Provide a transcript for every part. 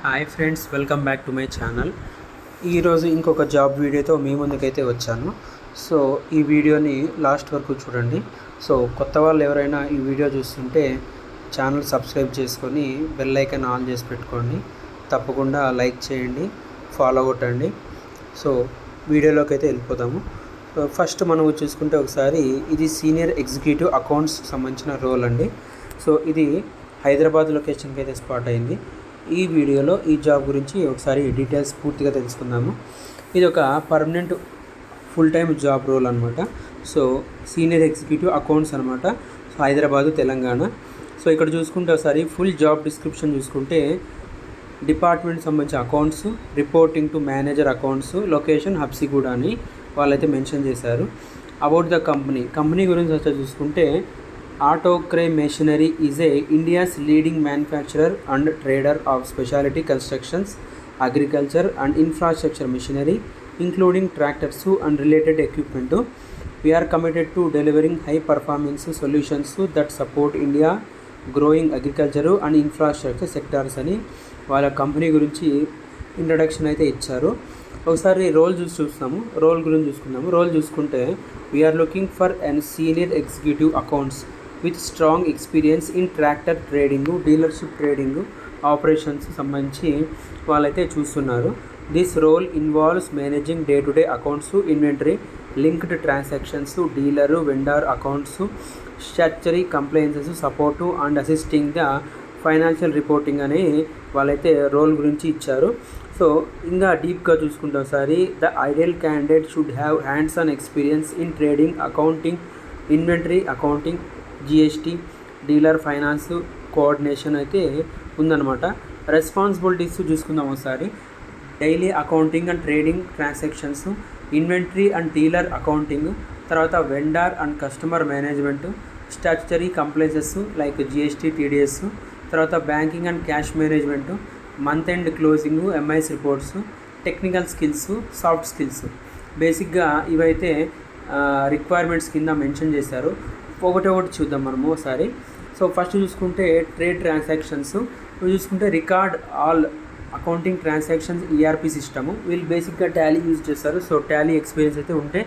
Hi friends, welcome back to my channel. ఈరోజు ఇంకొక job వీడియోతో మీ ముందుకైతే వచ్చాను. సో ఈ వీడియోని లాస్ట్ వరకు చూడండి. సో కొత్త వాళ్ళు ఎవరైనా ఈ వీడియో చూస్తుంటే ఛానల్ సబ్స్క్రైబ్ చేసుకొని బెల్ ఐకాన్ ఆన్ చేసి పెట్టుకోండి. తప్పకుండా లైక్ చేయండి, ఫాలో కొట్టండి. సో వీడియోలోకి అయితే వెళ్ళిపోదాము. ఫస్ట్ మనం చూసుకుంటే ఒకసారి ఇది సీనియర్ ఎగ్జిక్యూటివ్ అకౌంట్స్ సంబంధించిన రోల్ అండి. సో ఇది హైదరాబాద్ లొకేషన్కి అయితే స్పాట్ అయింది. ఈ వీడియోలో ఈ జాబ్ గురించి ఒకసారి డీటెయిల్స్ పూర్తిగా తెలుసుకుందాము. ఇది ఒక permanent full time job role అనమాట. సో సీనియర్ ఎగ్జిక్యూటివ్ అకౌంట్స్ అనమాట. సో హైదరాబాదు, తెలంగాణ. సో ఇక్కడ చూసుకుంటే ఒకసారి ఫుల్ జాబ్ డిస్క్రిప్షన్ చూసుకుంటే డిపార్ట్మెంట్ సంబంధించి accounts, reporting to manager accounts, location Habsiguda అని వాళ్ళైతే మెన్షన్ చేశారు. అబౌట్ ద కంపెనీ గురించి వచ్చి చూసుకుంటే Autocray Machinery is India's leading manufacturer and trader of specialty constructions, agriculture and infrastructure machinery, including tractors and related equipment. We are committed to delivering high performance solutions that support India growing agriculture and infrastructure sectors అని వాళ్ళ company గురించి introduction అయితే ఇచ్చారు. ఒకసారి role చూసుకుంటే we are looking for an senior executive accounts with strong experience in tractor trading, dealership trading operations సంబంధించి వాళ్ళైతే చూస్తున్నారు. This role involves managing day to day accounts, inventory, linked transactions, dealer vendor accounts, statutory compliances, support and assisting the financial reporting అని వాళ్ళైతే role గురించి ఇచ్చారు. So ఇంకా డీప్గా చూసుకుంటే ఒకసారి the ideal candidate should have hands on experience in trading, accounting, inventory accounting, GST, dealer finance coordination అయితే ఉందన్నమాట. రెస్పాన్సిబిలిటీస్ చూసుకుందాం ఒకసారి. Daily accounting and trading transactions, inventory and dealer accounting, తర్వాత vendor and customer management, statutory compliances like GST, TDS, తర్వాత banking and cash management, month end closing, MIS reports, technical skills, soft skills. బేసిక్గా ఇవైతే requirements కింద mention చేశారు. ఒకటి చూద్దాం మనము ఒకసారి. సో ఫస్ట్ చూసుకుంటే ట్రేడ్ ట్రాన్సాక్షన్స్ చూసుకుంటే record all accounting transactions ERP system. వీళ్ళు బేసిక్గా టాలీ యూజ్ చేస్తారు. సో టాలీ ఎక్స్పీరియన్స్ అయితే ఉంటే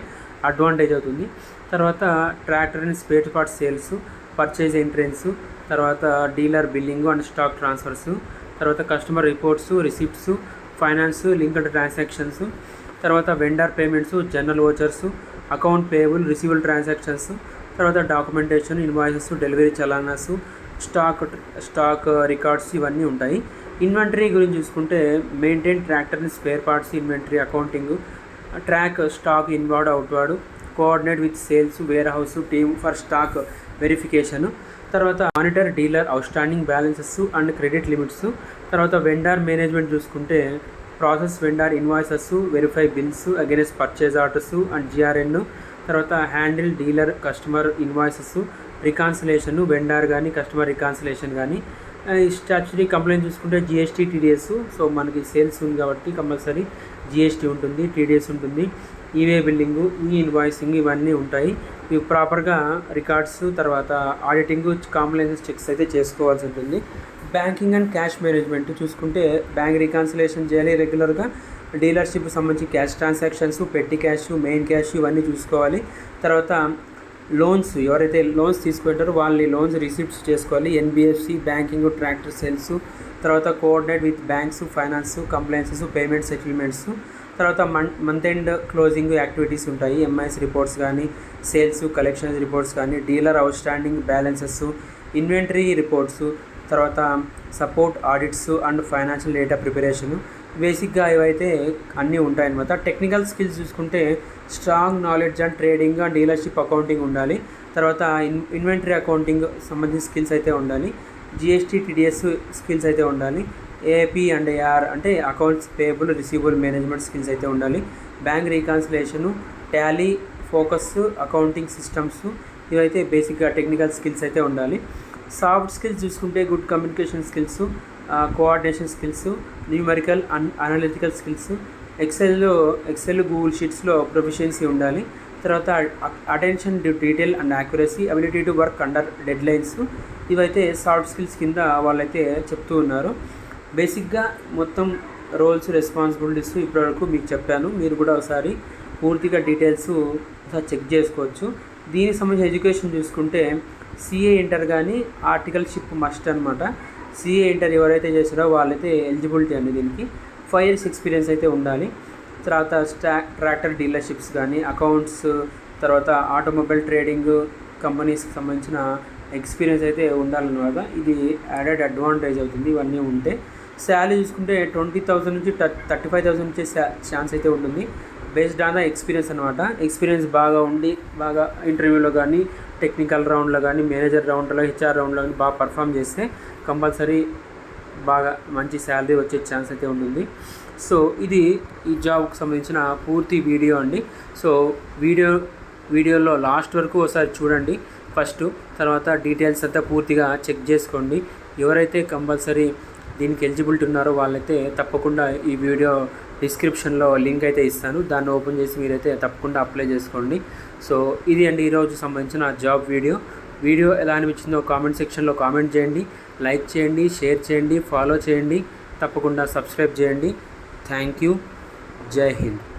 అడ్వాంటేజ్ అవుతుంది. తర్వాత tractor and spare parts sales, purchase entrance, తర్వాత dealer billing and stock transfers, తర్వాత customer reports, receipts, finance, linked transactions, తర్వాత vendor payments, general vouchers, account payable, receivable transactions, తర్వాత documentation, invoices, delivery challans, stock records ఇవన్నీ ఉంటాయి. Inventory గురించి చూసుకుంటే maintain tractor and spare parts inventory accounting, track stock inward outward, coordinate with sales warehouse team for stock verification, తర్వాత monitor dealer outstanding balances and credit limits, తర్వాత vendor management చూసుకుంటే process vendor invoices, verify bills against purchase orders and GRN, తర్వాత handle dealer customer invoices, reconciliation, vendor కానీ customer reconciliation కానీ. Statutory compliant చూసుకుంటే GST, TDS. So మనకి sales ఉంది కాబట్టి compulsory GST ఉంటుంది, టీడీఎస్ ఉంటుంది, ఈవే బిల్లింగు, ఈ ఇన్వాయిసింగ్ ఇవన్నీ ఉంటాయి. ఇవి ప్రాపర్గా రికార్డ్స్, తర్వాత ఆడిటింగ్, కాంప్లైన్సెస్ చెక్స్ అయితే చేసుకోవాల్సి ఉంటుంది. బ్యాంకింగ్ అండ్ క్యాష్ మేనేజ్మెంట్ చూసుకుంటే బ్యాంక్ రికాన్సిలేషన్ చేయాలి రెగ్యులర్గా, డీలర్షిప్ సంబంధించి cash transactions, petty cash, main cash ఇవన్నీ చూసుకోవాలి. తర్వాత లోన్స్, ఎవరైతే లోన్స్ తీసుకుంటారో వాళ్ళని లోన్స్ రిసిప్ట్స్ చేసుకోవాలి, ఎన్బిఎఫ్సి, బ్యాంకింగ్, ట్రాక్టర్ సేల్స్, తర్వాత coordinate with banks, finance, compliances, payment settlements, తర్వాత మంత్ ఎండ్ క్లోజింగ్ యాక్టివిటీస్ ఉంటాయి, ఎంఐఎస్ రిపోర్ట్స్ కానీ, సేల్స్ కలెక్షన్స్ రిపోర్ట్స్ కానీ, dealer outstanding balances, inventory reports, తర్వాత support audits and financial data preparation. బేసిక్గా ఇవైతే అన్నీ ఉంటాయన్నమాట. టెక్నికల్ స్కిల్స్ చూసుకుంటే strong knowledge and trading and dealership accounting ఉండాలి. తర్వాత ఇన్వెంటరీ అకౌంటింగ్ సంబంధించిన స్కిల్స్ అయితే ఉండాలి. జిఎస్టీ, టీడీఎస్ స్కిల్స్ అయితే ఉండాలి. ఏపీ అండ్ ఏఆర్ అంటే accounts payable, receivable management skills అయితే ఉండాలి. Bank reconciliation, Tally, focus, accounting systems ఇవైతే బేసిక్గా టెక్నికల్ స్కిల్స్ అయితే ఉండాలి. సాఫ్ట్ స్కిల్స్ చూసుకుంటే good communication skills, coordination skills, numerical and analytical skills, Excel Google షీట్స్లో ప్రొఫిషియన్సీ ఉండాలి. తర్వాత attention to detail and accuracy, ability to work under deadlines ఇవైతే soft skills కింద వాళ్ళైతే చెప్తూ ఉన్నారు. బేసిక్గా మొత్తం రోల్స్ రెస్పాన్సిబిలిటీస్ ఇప్పటివరకు మీకు చెప్పాను. మీరు కూడా ఒకసారి పూర్తిగా డీటెయిల్స్ ఒకసారి చెక్ చేసుకోవచ్చు. దీనికి సంబంధించిన ఎడ్యుకేషన్ చూసుకుంటే సిఏ ఇంటర్ కానీ ఆర్టికల్షిప్ మస్ట్ అనమాట. సిఏ ఇంటర్ ఎవరైతే చేస్తారో వాళ్ళైతే ఎలిజిబిలిటీ అండి. దీనికి 5 years ఎక్స్పీరియన్స్ అయితే ఉండాలి. తర్వాత ట్రాక్టర్ డీలర్షిప్స్ కానీ, అకౌంట్స్, తర్వాత ఆటోమొబైల్ ట్రేడింగ్ కంపెనీస్కి సంబంధించిన ఎక్స్పీరియన్స్ అయితే ఉండాలన్నమాట. ఇది యాడెడ్ అడ్వాంటేజ్ అవుతుంది ఇవన్నీ ఉంటే. శాలరీ చూసుకుంటే 20,000 నుంచి 35,000 వచ్చే ఛాన్స్ అయితే ఉంటుంది, బేస్డ్ ఆన్ ద ఎక్స్పీరియన్స్ అనమాట. ఎక్స్పీరియన్స్ బాగా ఉండి, బాగా ఇంటర్వ్యూలో కానీ, టెక్నికల్ రౌండ్లో కానీ, మేనేజర్ రౌండ్లో, హెచ్ఆర్ రౌండ్లో కానీ బాగా పర్ఫామ్ చేస్తే కంపల్సరీ బాగా మంచి శాలరీ వచ్చే ఛాన్స్ అయితే ఉంటుంది. సో ఇది ఈ జాబ్కి సంబంధించిన పూర్తి వీడియో అండి. సో వీడియోలో లాస్ట్ వరకు ఒకసారి చూడండి ఫస్ట్, తర్వాత డీటెయిల్స్ అంతా పూర్తిగా చెక్ చేసుకోండి. ఎవరైతే కంపల్సరీ దీనికి ఎలిజిబిలిటీ ఉన్నారో వాళ్ళైతే తప్పకుండా ఈ వీడియో డిస్క్రిప్షన్లో లింక్ అయితే ఇస్తాను, దాన్ని ఓపెన్ చేసి మీరైతే తప్పకుండా అప్లై చేసుకోండి. సో ఇది అండి ఈరోజు సంబంధించిన జాబ్ వీడియో ఎలా అనిపించిందో కామెంట్ సెక్షన్లో కామెంట్ చేయండి, లైక్ చేయండి, షేర్ చేయండి, ఫాలో చేయండి, తప్పకుండా సబ్స్క్రైబ్ చేయండి. Thank you. జై హింద్.